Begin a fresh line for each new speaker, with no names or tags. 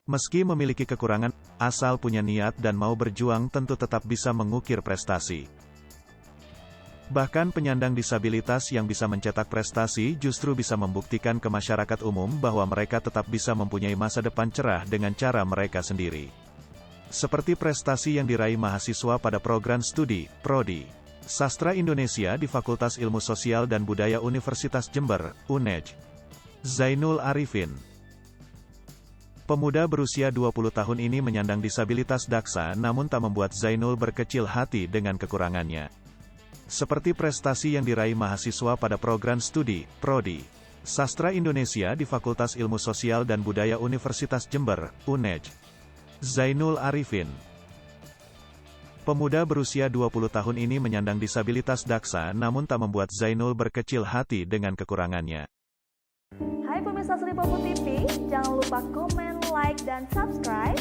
Meski memiliki kekurangan, asal punya niat dan mau berjuang tentu tetap bisa mengukir prestasi. Bahkan penyandang disabilitas yang bisa mencetak prestasi justru bisa membuktikan ke masyarakat umum bahwa mereka tetap bisa mempunyai masa depan cerah dengan cara mereka sendiri. Seperti prestasi yang diraih mahasiswa pada program studi, Prodi Sastra Indonesia di Fakultas Ilmu Sosial dan Budaya Universitas Jember, UNEJ. Zainul Arifin. Pemuda berusia 20 tahun ini menyandang disabilitas daksa namun tak membuat Zainul berkecil hati dengan kekurangannya. Seperti prestasi yang diraih mahasiswa pada program studi, Prodi Sastra Indonesia di Fakultas Ilmu Sosial dan Budaya Universitas Jember, UNEJ. Zainul Arifin. Pemuda berusia 20 tahun ini menyandang disabilitas daksa namun tak membuat Zainul berkecil hati dengan kekurangannya.
Hai pemirsa Sri Popo TV, jangan lupa komen, like, dan subscribe